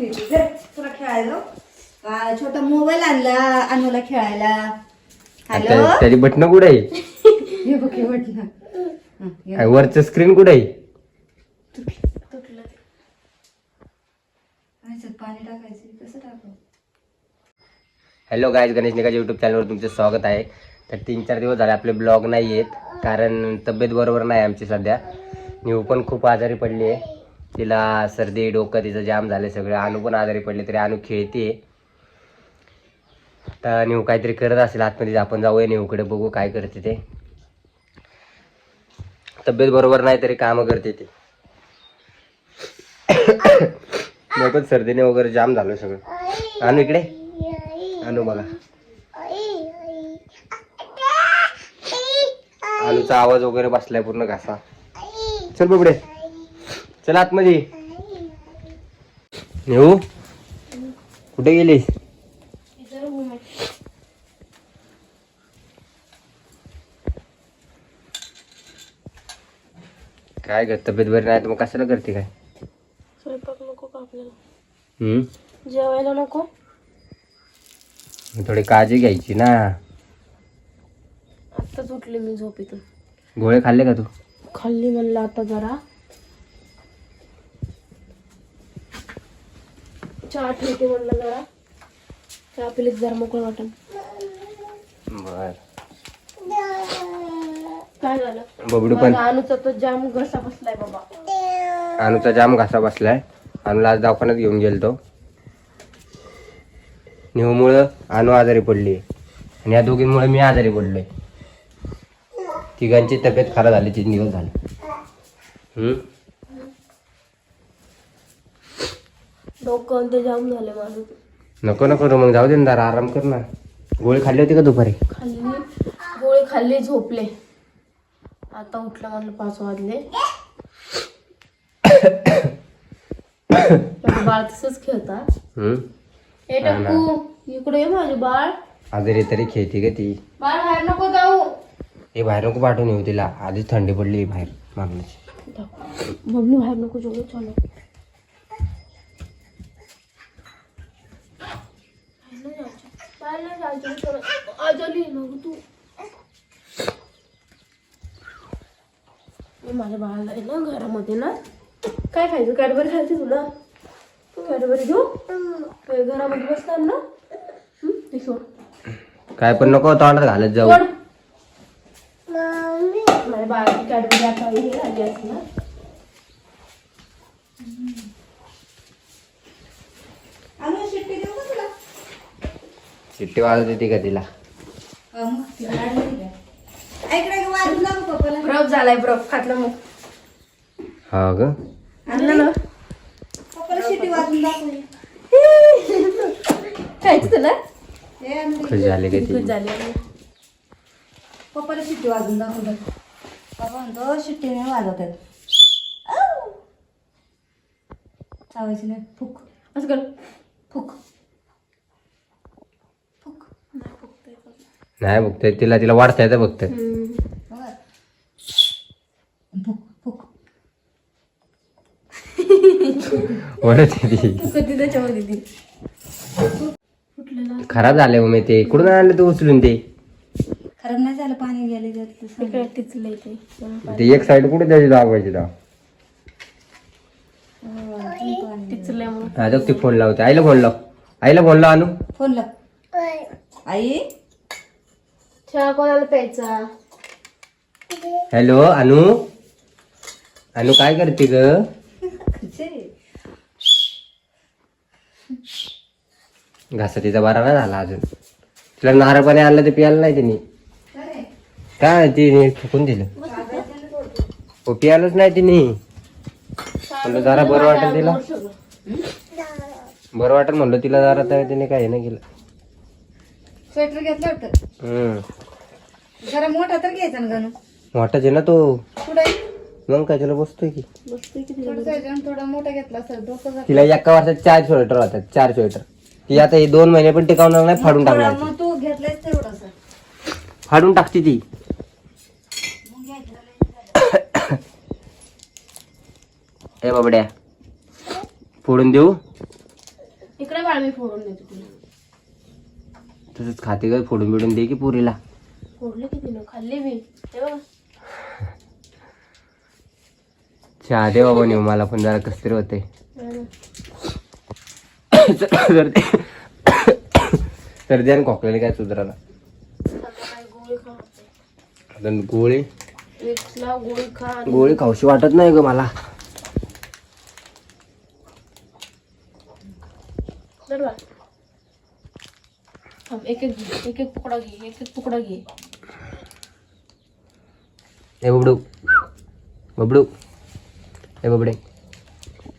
तुला खेळायला छोटा मोबाईल आणला अनुला खेळायला. हॅलो त्याची बटन कुठे आहे? हे बघ हे बटन वरचं स्क्रीन कुठे आहे? तुटलं पाणी टाकायचं कसं टाकावं. हॅलो गाईज, गणेश निकाल यूट्यूब चॅनलवर तुमचं स्वागत आहे. तर 3-4 दिवस झाले आपले ब्लॉग नाही आहेत, कारण तब्येत बरोबर नाही आमची सध्या. न्यू पण खूप आजारी पडली आहे, तिला सर्दी डोकं तिचं जाम झाले सगळं. अनु पण आजारी पडले, तरी अनु खेळते. तर न्यू काहीतरी करत असेल आतमध्ये, आपण जाऊया न्यूकडे, बघू काय करते ते. तब्येत बरोबर नाही तरी कामं करते ती. मी पण सर्दीने वगैरे जाम झालो सगळं. अनु इकडे, अनु बघा, अनुचा आवाज वगैरे बसलाय पूर्ण घासा. चल बबडे, चल आतमध्ये. नेऊ कुठे गेलीस? काय ग, तब्येत बरी नाही तर मग कशाला करते काय? स्वयंपाक नको का आपल्याला? जेवायला नको? थोडी काळजी घ्यायची ना. आत्ताच उठले मी झोपेतून. गोळे खाल्ले का तू? खाल्ली म्हणलं आता जरा चहा ठेवते म्हणलं, जरा चहा पिलीच जरा मोकळं वाटण. बर, काय झालं? बबडू पण, अनुचा तो जाम घसा बसलाय बाबा. अनुचा जाम घासा बसलाय. अनुला आज दवाखान्यात घेऊन गेलतो. निहूमुळं अनु आजारी पडली आणि या दोघींमुळे मी आजारी पडलोय. तिघांची तब्येत खराब झाली 3 दिवस झाले. डोकं ते जाम झाले माझं. नको नको रे, मग जाऊ दे ना, जरा आराम कर ना. गोळी खाल्ली होती का दुपारी? खाल्ली गोळी खाल्ली, झोपले. आता उठलं म्हणलं 5 वाजले. बाळ तसंच खेळता. ए टक्कू, इकडे ये माझे बाळ. आजारी तरी खेळते का ती? बाळ बाहेर नको जाऊ. हे बाहेर नको पाठवून येऊ तिला, आधीच थंडी पडली बाहेर मागण्याची. मम्मी बाहेर नको जाऊ. चलो आजली नको तू. माझ्या बाळाला आहे ना घरामध्ये ना, काय खायचं? कॅडबरी खायची तुला? कॅडबरी घेऊ घरामध्ये बसतात ना. ते सोड, काय पण नको तोंडात घालत जाऊ. सोड. माझ्या बाळाची कॅडबरी आता हे आली असते ना. अनु शिट्टी देऊ का तुला? चिट्टी वाजत येते का तिला? मग तिला आणली का? ऐकडे वाजून दाखव पप्पाला. ब्रफ झालाय, ब्रफ खातलं मग. हा ग, आणलं ना पप्पाला शिट्टी वाजून दाखव. खायचं तुला? हे अनु खुश झाले का ती? खूप झाले. पप्पाला शिट्टी वाजून दाखव. पप्पा म्हणतो शिट्टीने वाजवतात. चावायची नाही. फुक असं कर. फुक फुक. नाही बघतोय तिला, तिला वाढता येतं बघतोय. बघा. फुक फुक. ओढत ती. कधी त्याच्यामध्ये ती फुटलेलं खराब झाले मग ते. कुठून आणलं तू उचलून ते? खराब नाही झालं, पाणी गेले त्यातलं. इकडे टिचलंय ते. ते एक साईड कुठे त्याची दाखवायची दाव. टिचलंय म्हणून. हा जग ती फोन लावते. आईला फोन लाव, आईला फोन लाव. अनु फोन लाव. आई चहा कोणाला प्यायचा? हॅलो अनु. अनु काय करते ग? घासा तिचा बरा नाही झाला अजून. तिला नारळ पाणी आणलं ते प्यायला नाही तिने. काय तिने ठोकून दिलं. हो प्यायलाच नाही तिने. म्हणलं जरा बरं वाटेल तिला, बरं वाटेल म्हणलं तिला जरा, तर तिने काय नाही केलं. स्वेटर घेतलं वाटतं. जरा मोठा तर घ्यायचा ना गणू. मोठाच आहे ना तो. पुढे मग काय त्याला बसतोय की. थोडा मोठा घेतला असं डोकं झालं. तिला एका वर्षात 4 स्वेटर होतात. 4 स्वेटर ती आता हे 2 महिने पण टिकावणार नाही, फाडून टाकणार. मग तू घेतलायस तेवढासा. फाडून टाकते ती. ए बाबड्या, फोडून देऊ? इकडे बाळ मी फोडून देतो तुला. तसंच खाते काय फोडून बिडून दे की पुरीला. फोडले की तिनं खाल्ले मी हे बघ. चहा दे बाबा नेऊ मला पण जरा कसं तरी होते. सर्दी आणि खोकल्याने काय सुधाराला. काय गोळी खाते. आता गोळी विक्सला गोळी खा. गोळी खाऊशी वाटत नाही ग मला. धर बाळ. थांब, एक एक घे, एक एक तुकडा घे, एक एक तुकडा घे. ए बबडू बबडू ए बबडे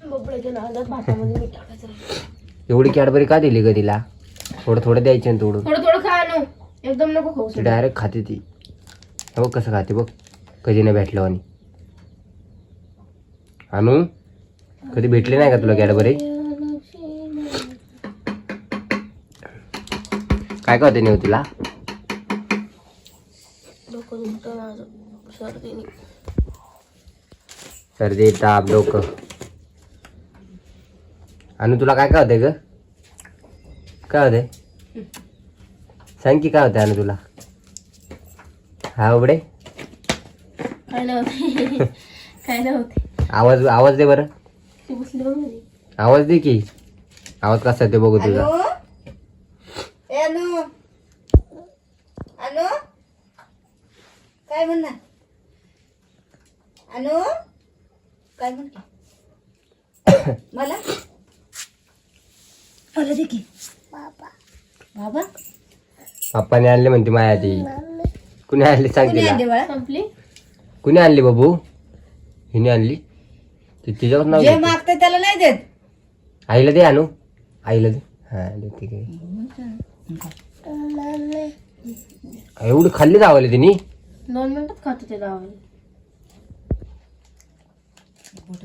बबड्याच्या नादात भातामध्ये मीठ टाकायचं राहिलं. एवढी कॅडबरी का दिली ग तिला. थोडं थोडं द्यायचे ना तोडून. थोडं थोडं खा नो, एकदम नको खाऊ. ती डायरेक्ट खाते ती. हे बघ कसं खाते बघ. कधी नाही भेटलं आणि अनु कधी भेटले नाही का तुला कॅडबरी. काय काय होते नेऊ तिला. डोकं दुखतं माझं सर्दीने. सर्दी ताप डोकं. अनु तुला काय काय होते ग. काय होते सांग की काय होते अनु तुला. हा बबडे काय नाही होते. काय नाही होते. आवाज आवाज दे बरं. ती बसली बघ घरी. आवाज दे की. आवाज कसा ते बघू तुझा. अनु ए अनु अनु काय म्हणणार. अनु काय म्हणते. मला मला दे की. बाबा पप्पाने आणले म्हणते माया ती. कुणी आणली सांग कोणी तिला. आणली बाळा. संपली. कुणी आणली बाबू. हिने आणली. ती तिच्यावर नाव जे घेते. मागते त्याला नाही देत. आईला दे आणू. आईला दे. हा देते काय. एवढी खाल्ली धावली तिने. 2 मिनिटात खातो ते दावाला.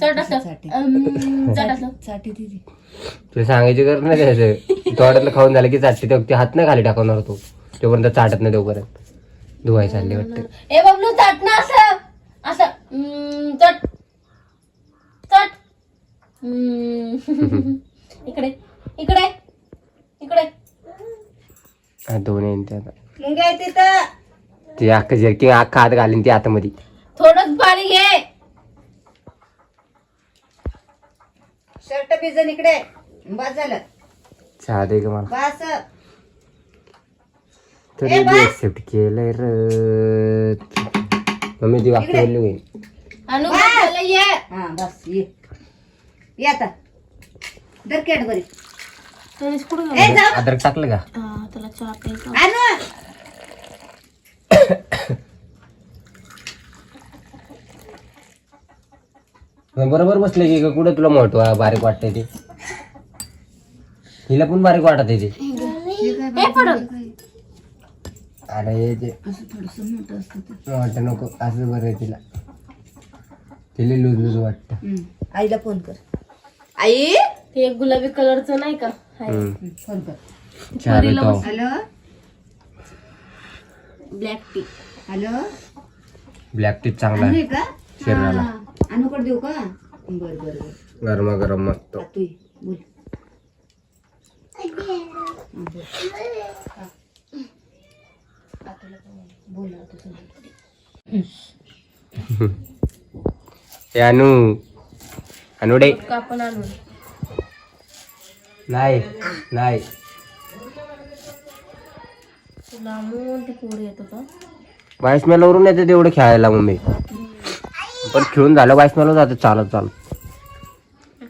चट असं. चट असं. साठी दिली. तुला सांगायची गरज नाही त्याचं. तोंडातलं खाऊन झालं की चाटते ते हात नाही खाली टाकवणार तो. तोपर्यंत चाटत नाही तोपर्यंत. धुवाय चालले वाटतं. ए बबलू चट ना असं असं. चट चट. इकडे इकडे इकडे. हा दोन येईन ते आता. मुंग्या आहे तिथं. ती अख्खा जर्किंग अख्खा हात घालीन ती आतमध्ये. थोडंच पाणी घे. शर्ट भिजन इकडे. बस झालं. चहा दे ग मला. बस. तरी एक्सेप्ट केलंय र. मम्मी ती वाक्य बोलली होईल. अनु खायला ये. हा बस ये आता. दर कॅडबरी. तरीच कुठं ए गेला? जाऊ. अद्रक टाकलं का. त्याला चहा प्यायचा. अनु बरोबर बसले की कुठं तुला मोठं बारीक वाटतंय ते. हिला पण बारीक वाटत आहे ते. हे पडल. अरे हे ते असं थोडस मोठं असतं ते. वाटत नको असं बरं आहे तिला. तिला लूज लूज वाटतं. आईला फोन कर. आई ते एक गुलाबी कलरचं नाही का हाय. फोन कर. चहा देतो. Hello black tea. Hello black tea चांगला अनु आहे आहे का. शरीराला. अनुकडे देऊ का. बर बर बर. गरमागरम मस्त. तू ये, बोल. बोल आता समोर. हे अनु अनुडे कापण आणून. नाही नाही. लांबून ते पोरं येत होता. वाईसमेलवरून येते तेवढं खेळायला मम्मी. पण खेळून झालं वाईसमेला जाते चालत चालत.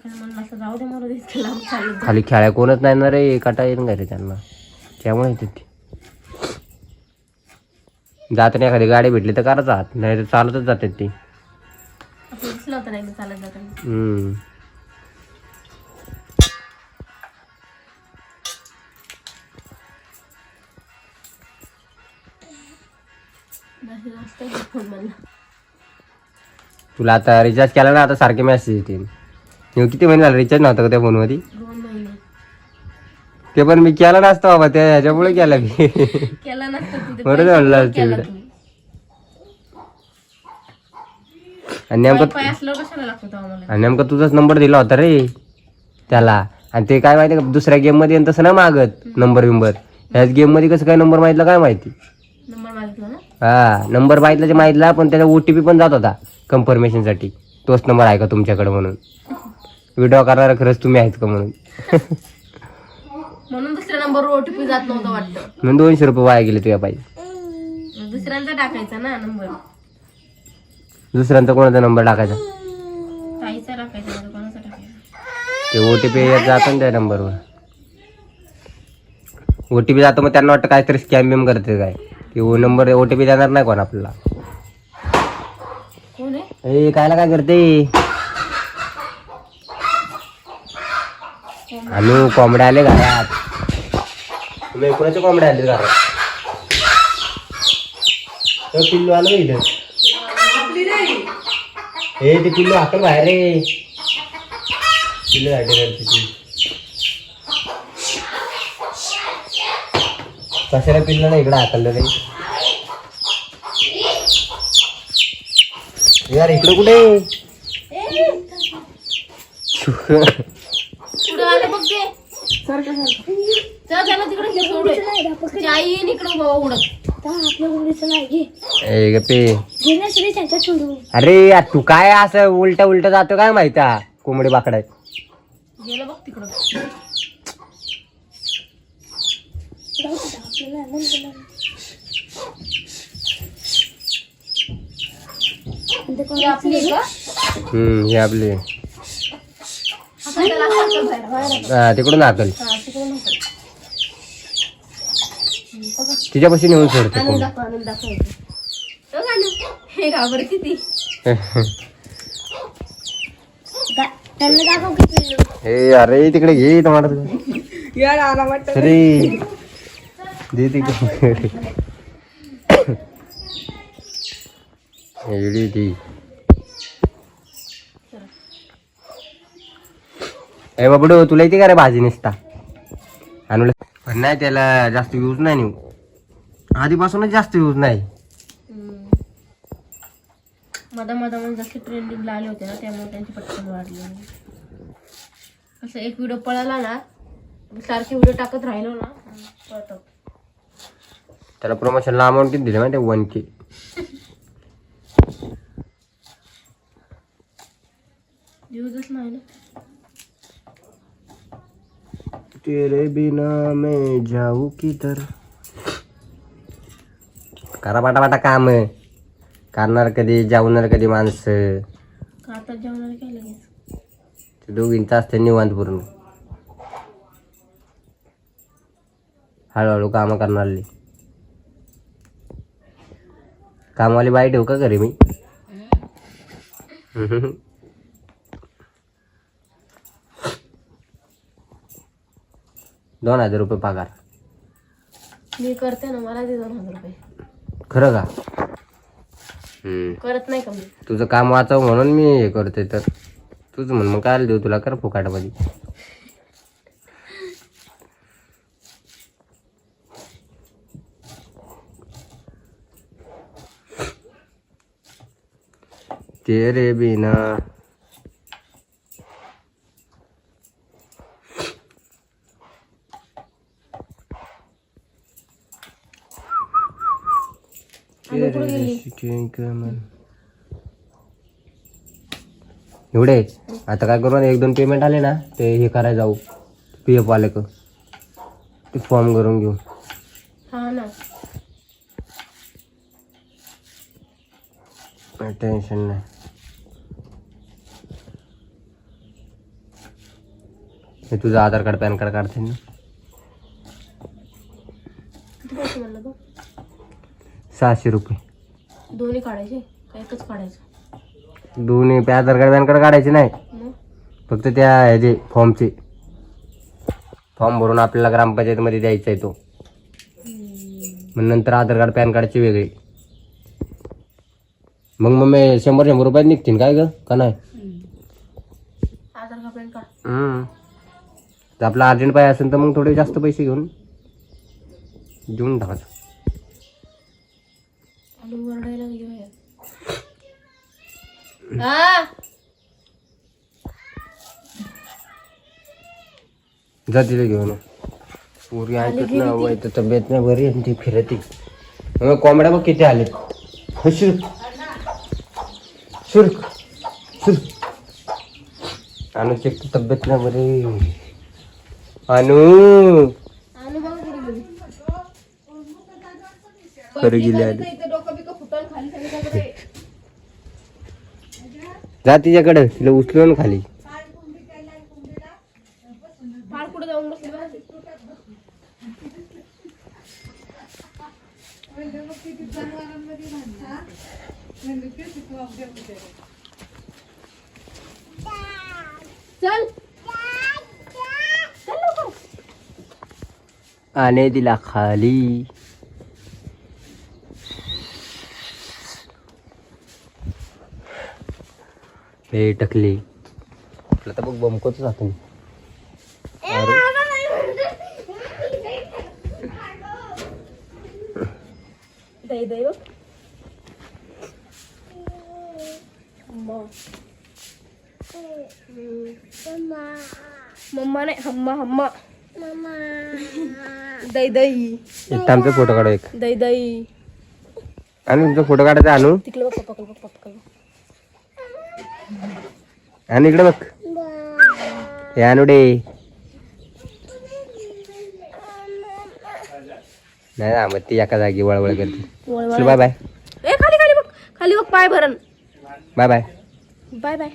म्हणलं असं जाऊ दे मला दिसतं लांब चालत. खाली खेळाय कोणच नाही ना रे. काटा येईन घरी त्यांना. त्यामुळे येते ती. जाताना एखादी गाडी भेटली तर करा जात. नाही तर चालतच जाते ती. असं दिसलं होतं नाही चालत जाताना. फोन म्हणला. तुला आता रिचार्ज केला ना आता सारखे मेसेज येतील. किती महिने झाला रिचार्ज नव्हता का त्या फोनमध्ये. 2 महिने ते पण मी केला नसतं बाबा. त्या ह्याच्यामुळे केला मी. केला नसतं तिथे. बरं म्हणलं केला तिकडे. तुम्ही. आणि नेमकं पाय असलं कशाला लागतो तेव्हा मला. आणि नेमका तुझाच नंबर दिला होता रे त्याला. आणि ते काय माहिती का दुसऱ्या गेम मध्ये तसं नाही मागत नंबर बिंबर. ह्याच गेम मध्ये कसं काय नंबर माहितला काय माहिती. नंबर मागितला ना. हा नंबर माहितला माहितला पण त्याचा OTP पण जात होता कन्फर्मेशन साठी. तोच नंबर आहे का तुमच्याकडे म्हणून. व्हिडिओ करणारा खरंच तुम्ही आहेत का म्हणून. म्हणून दुसऱ्या नंबरवर OTP जात नव्हतं वाटतं. म्हणून 200 रुपये वाया गेले तुझ्या पाहिजे. दुसऱ्यांचा टाकायचा ना नंबर. दुसऱ्यांचा कोणाचा नंबर टाकायचा. ताईचा टाकायचा नाही तर कोणाचा टाकायचा. ते OTP येत जातं ना त्या नंबरवर. OTP जातो मग त्यांना वाटतं काहीतरी स्कॅम बिम करते काय की नंबर OTP देणार नाही कोण आपल्याला. कोण आहे? ए कायला काय करते आम्ही. कोंबड्या आले घरात. तुम्ही कोणाचे कोंबड्या आले घरात. पिल्लू आलं इथं. हे ते पिल्लू हाकल बाहेर रे. पिल्लू कशाला पिल्लू ना इकडं हाकललं रे. यार इकडं कुठे. पुढे आलं बघ ते. त्याला तिकडे घेऊन आई येईन इकडं बाबा उडत. अरे यार तू काय असं उलट उलट जातो काय माहिती. कोंबडी बाकडाय गेलं बघ तिकडं. हे आपले तिकडून हाकल. तिच्यापाशी नेऊन सोडते. हे अरे तिकडे घे टमाटर. अरे दे तिकडे. एवढी ती. ए बाबडो तुला येते का रे भाजी निसता आणलं. पण नाही त्याला जास्त यूज नाही नेऊ. आधीपासूनच जास्त यूज नाही. मध्ये जसे ट्रेंडिंगला आले होते ना त्यामुळे त्यांची पटकन वाढली. असं एक व्हिडिओ पळाला ना सारखे व्हिडिओ टाकत राहिलो ना पळतात. त्याला प्रमोशनला अमाऊंट किती दिली माहिती 1K. यूजच नाही ना. तेरे बिना मैं जाऊ किधर. करा पाटा काम करणार कधी जाऊणार कधी माणसं. आता जेवणाला काय लगेच. ते दोघींचं असते निवांत पूर्ण. हळूहळू काम करणारी. कामवाली बाई ठेवू का घरी मी. 2000 रुपये पगार. मी करते ना मला दे 2000 रुपये. खरं का. करत नाही का मी. तुझं काम वाचाव म्हणून मी हे करते तर तुझं म्हण मग काय देऊ तुला कर फुकाटामध्ये. तेरे बिना एवढे. आता काय करू 1-2 पेमेंट आले ना ते हे करायला जाऊ PF वाले का ते फॉर्म करून घेऊ. हा ना टेन्शन नाही. हे तुझं आधार कार्ड पॅन कार्ड काढते ना. किती पैसे म्हणलं तू. 600 रुपये. दोन्ही काढायचे का एकच काढायचं. दोन्ही आधार कार्ड पॅन कार्ड काढायचे नाही फक्त त्या ह्याचे फॉर्मचे फॉर्म भरून आपल्याला ग्रामपंचायतीमध्ये द्यायचा आहे तो. मग नंतर आधार कार्ड पॅन कार्डचे वेगळे. मग मी 100 रुपयात निघतील काय ग का नाही. आधार कार्ड पॅन कार्ड जर आपला अर्जंट पाहिजे असेल तर मग थोडे जास्त पैसे घेऊन देऊन टाकायचं. वरडायला घेऊया. हा जा तिला घेऊन पुरी ऐकत ना तर तब्येत नाही बरी आणि ती फिरती मग कोंबड्या बघ किती आले शुल्क शुल्क शुल्क अनुची एक तब्येत नाही बरी अनु आणि बघ कुठे गेली. खरं गेली आली इथं डोकं बिकं फुटलं खाली सगळीकडे. जा तिच्याकडे तिला उचलून खाली फार कुठे जाऊन बसली बघ. चल चल लवकर. आणे तिला खाली हे टकली आपलं तर बघ बमकोच जातो मी दही दही बघ. मम्मा नाही हम्मा हम्मा. दही दही एक आमचा फोटो काढू एक दही दही. आणि तुमचा फोटो काढायचा आणू तिकडे बघ पप्पा पप्पा. आणि इकडे बघ हे आणू डे नाही मग ती एका जागी वळवळ करते बाय बाय ए खाली खाली बघ खाली बघ पाय भरण. Bye bye bye bye.